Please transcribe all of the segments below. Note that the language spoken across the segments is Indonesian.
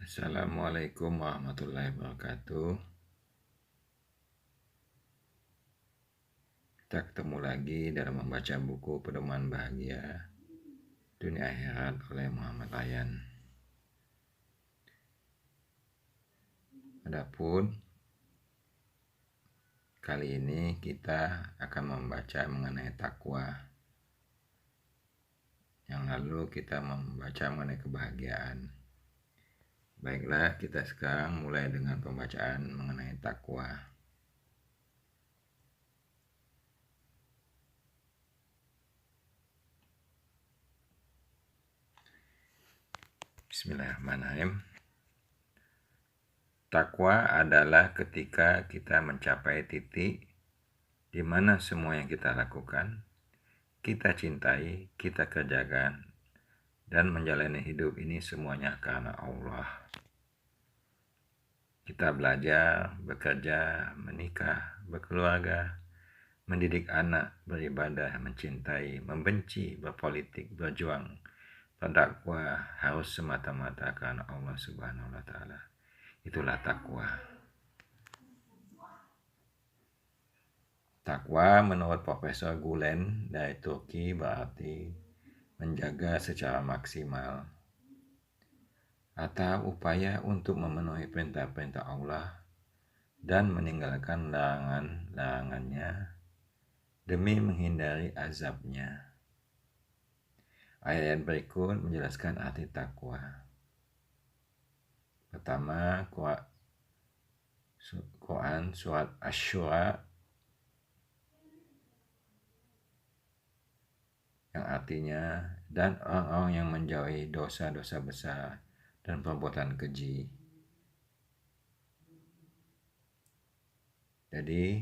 Assalamualaikum warahmatullahi wabarakatuh. Kita ketemu lagi dalam membaca buku Pedoman Bahagia Dunia Akhirat oleh Muhammad Ryan. Adapun kali ini kita akan membaca mengenai takwa. Yang lalu kita membaca mengenai kebahagiaan. Baiklah, kita sekarang mulai dengan pembacaan mengenai takwa. Bismillahirrahmanirrahim. Takwa adalah ketika kita mencapai titik di mana semua yang kita lakukan, kita cintai, kita kerjakan, dan menjalani hidup ini semuanya karena Allah. Kita belajar, bekerja, menikah, berkeluarga, mendidik anak, beribadah, mencintai, membenci, berpolitik, berjuang, berdakwah harus semata-mata karena Allah Subhanahu wa Ta'ala. Itulah takwa. Takwa menurut Profesor Gulen dari Turki berarti menjaga secara maksimal atau upaya untuk memenuhi perintah-perintah Allah dan meninggalkan larangan-larangannya demi menghindari azabnya. Ayat berikut menjelaskan arti takwa. Pertama, Quran surat Asy-Syura yang artinya dan orang-orang yang menjauhi dosa-dosa besar dan perbuatan keji. Jadi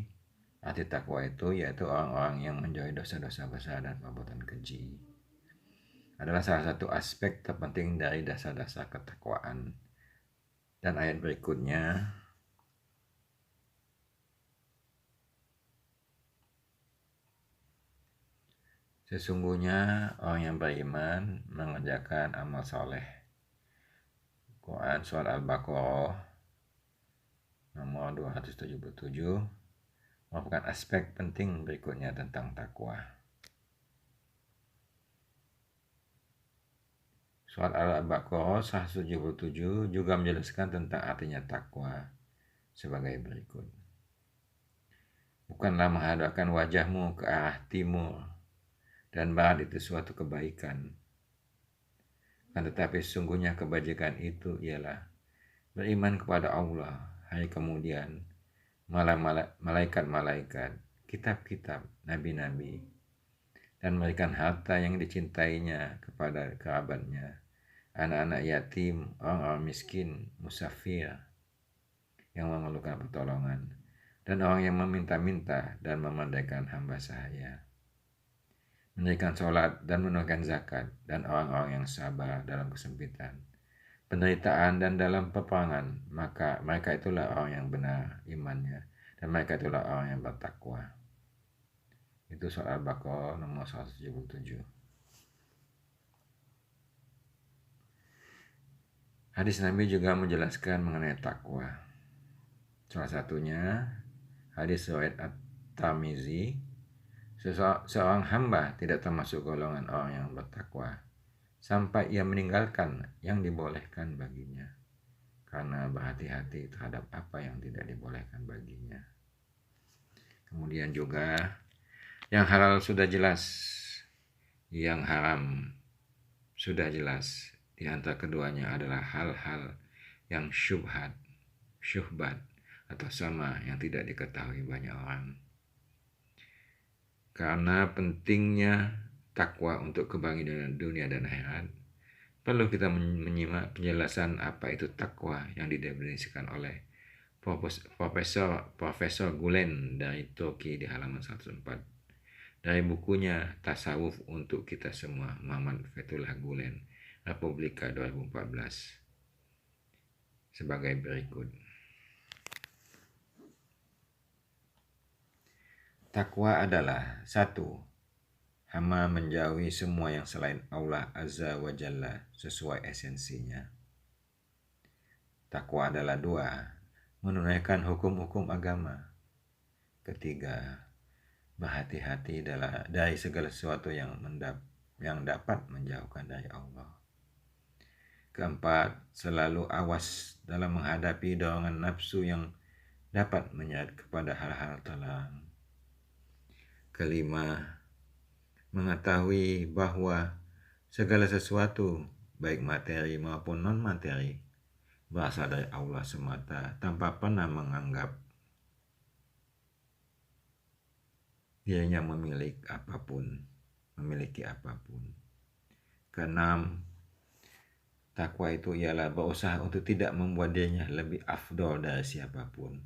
arti takwa itu yaitu orang-orang yang menjauhi dosa-dosa besar dan perbuatan keji. Adalah salah satu aspek terpenting dari dasar-dasar ketakwaan. Dan ayat berikutnya, sesungguhnya orang yang beriman mengerjakan amal soleh. Quran surat Al-Baqarah nomor 277 merupakan aspek penting berikutnya tentang takwa. Surat Al-Baqarah 177 juga menjelaskan tentang artinya takwa sebagai berikut. Bukanlah menghadapkan wajahmu ke arah timur dan barat itu suatu kebaikan. Kan tetapi sesungguhnya kebajikan itu ialah beriman kepada Allah, hari kemudian, malaikat-malaikat, kitab-kitab, nabi-nabi, dan memberikan harta yang dicintainya kepada kerabatnya, anak-anak yatim, orang-orang miskin, musafir yang memerlukan pertolongan, dan orang yang meminta-minta dan memandaikan hamba sahaya, menunaikan sholat dan menunaikan zakat, dan orang-orang yang sabar dalam kesempitan, penderitaan dan dalam peperangan, maka mereka itulah orang yang benar imannya, dan mereka itulah orang yang bertakwa. Itu surat Al-Baqarah nomor 177. Hadis Nabi juga menjelaskan mengenai takwa. Salah satunya hadis riwayat At-Tirmizi, seorang hamba tidak termasuk golongan orang yang bertakwa sampai ia meninggalkan yang dibolehkan baginya karena berhati-hati terhadap apa yang tidak dibolehkan baginya. Kemudian juga yang halal sudah jelas, yang haram sudah jelas. Di antara keduanya adalah hal-hal yang syubhat atau sama yang tidak diketahui banyak orang. Karena pentingnya takwa untuk kebahagiaan dunia dan akhirat, perlu kita menyimak penjelasan apa itu takwa yang didefinisikan oleh Profesor Gulen dari Turki di halaman 104 dari bukunya Tasawuf untuk Kita Semua, Muhammad Fethullah Gulen, Republika 2014, sebagai berikut. Takwa adalah 1. Hamba menjauhi semua yang selain Allah Azza wa Jalla sesuai esensinya. Takwa adalah 2, menunaikan hukum-hukum agama. Ketiga, berhati-hati dari segala sesuatu yang dapat menjauhkan dari Allah. Keempat, selalu awas dalam menghadapi dorongan nafsu yang dapat menyeret kepada hal-hal terlarang. Kelima, mengetahui bahwa segala sesuatu, baik materi maupun non-materi, berasal dari Allah semata tanpa pernah menganggap dirinya memiliki apapun. Keenam, takwa itu ialah berusaha untuk tidak membuat dirinya lebih afdol dari siapapun.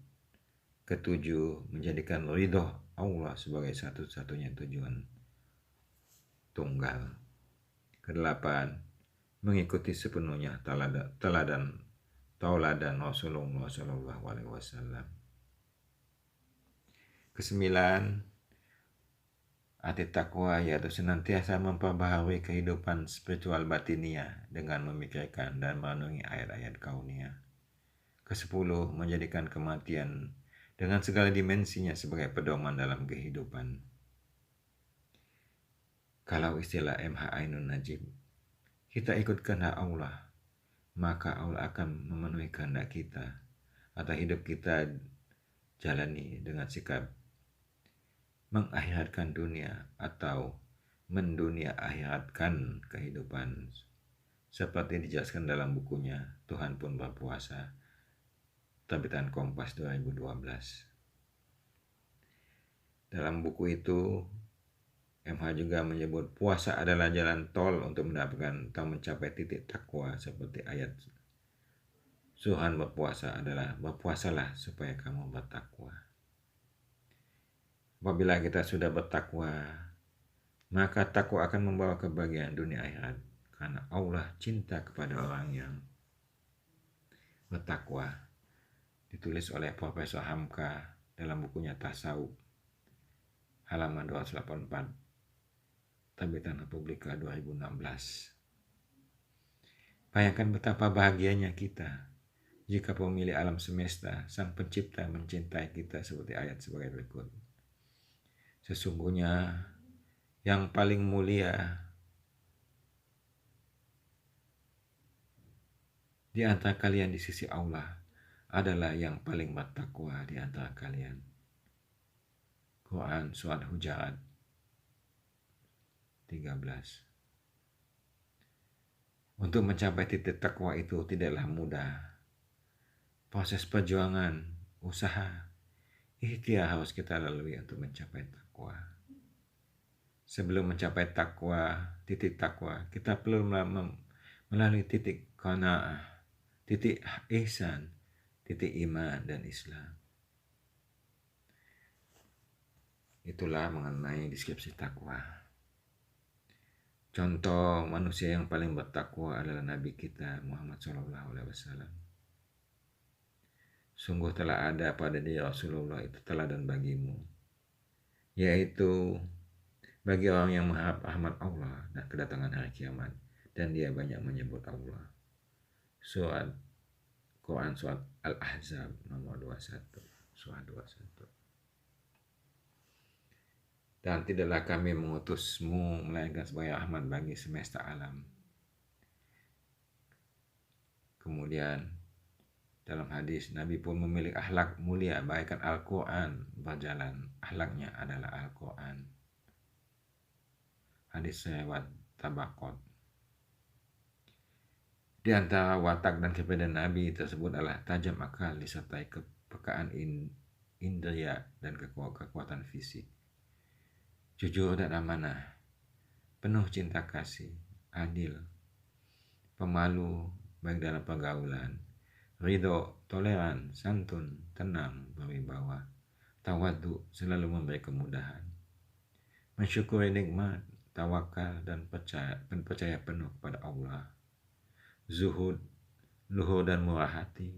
Ketujuh, menjadikan ridho Allah sebagai satu-satunya tujuan tunggal. Kedelapan, mengikuti sepenuhnya tauladan Rasulullah SAW. Kesembilan, arti takwa yaitu senantiasa memperbaharui kehidupan spiritual batinia dengan memikirkan dan merenungi ayat-ayat kauniyah. Kesepuluh, menjadikan kematian dengan segala dimensinya sebagai pedoman dalam kehidupan. Kalau istilah MH Ainun Najib, kita ikut kehendak Allah, maka Allah akan memenuhi kehendak kita atau hidup kita jalani dengan sikap mengakhiratkan dunia atau mendunia akhiratkan kehidupan, seperti dijelaskan dalam bukunya Tuhan Pun Berpuasa, terbitan Kompas 2012. Dalam buku itu MH juga menyebut puasa adalah jalan tol untuk mendapatkan atau mencapai titik takwa, seperti ayat Tuhan berpuasa adalah berpuasalah supaya kamu bertakwa. Apabila kita sudah bertakwa, maka takwa akan membawa kebahagiaan dunia akhirat, karena Allah cinta kepada orang yang bertakwa. Ditulis oleh Profesor Hamka dalam bukunya Tasawuf, halaman 284, terbitan Republika 2016. Bayangkan betapa bahagianya kita jika pemilik alam semesta, Sang Pencipta, mencintai kita seperti ayat sebagai berikut. Sesungguhnya yang paling mulia di antara kalian di sisi Allah adalah yang paling bertakwa di antara kalian. Quran Surat Hujarat 13. Untuk mencapai titik takwa itu tidaklah mudah. Proses perjuangan, usaha, ikhtiar harus kita lalui untuk mencapai takwa. Sebelum mencapai titik takwa, kita perlu melalui titik qanaah, titik ihsan, titik iman dan Islam. Itulah mengenai deskripsi takwa. Contoh manusia yang paling bertakwa adalah Nabi kita Muhammad SAW. Sungguh telah ada pada diri Rasulullah itu teladan bagimu, yaitu bagi orang yang mengharap rahmat Allah dan kedatangan hari kiamat, dan dia banyak menyebut Allah. Quran Surat Al-Ahzab nomor 21, Surah 21. Dan tidaklah kami mengutusmu melainkan sebagai rahmat bagi semesta alam. Kemudian dalam hadis, Nabi pun memiliki akhlak mulia, bagaikan Al-Quran berjalan. Akhlaknya adalah Al-Quran. Hadis riwayat Tabaqat. Di antara watak dan kepribadian Nabi tersebut adalah tajam akal disertai kepekaan indria dan kekuatan fisik. Jujur dan amanah, penuh cinta kasih, adil, pemalu baik dalam pergaulan, ridho, toleran, santun, tenang, berwibawa, tawadhu, selalu memberi kemudahan, mensyukuri nikmat, tawakal dan percaya penuh kepada Allah, zuhud, luhur dan murah hati,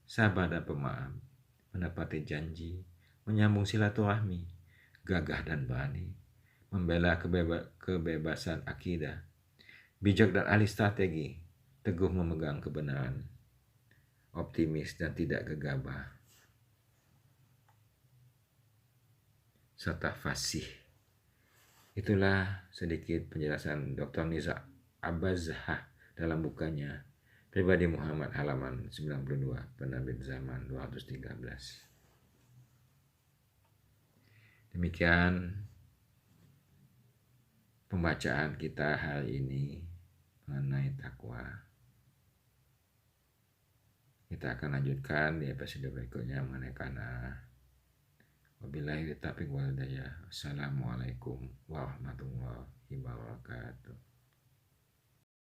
sabar dan pemaaf, menepati janji, menyambung silaturahmi, gagah dan berani, membela kebebasan akidah, bijak dan ahli strategi, teguh memegang kebenaran, optimis dan tidak gegabah, serta fasih. Itulah sedikit penjelasan Dr. Niza Abazah dalam bukunya Pribadi Muhammad halaman 92, penerbit Zaman 213. Demikian pembacaan kita hari ini mengenai takwa. Kita akan lanjutkan di episode berikutnya mengenai kana. Wabillahi taufiq wal hidayah. Assalamualaikum warahmatullahi wabarakatuh.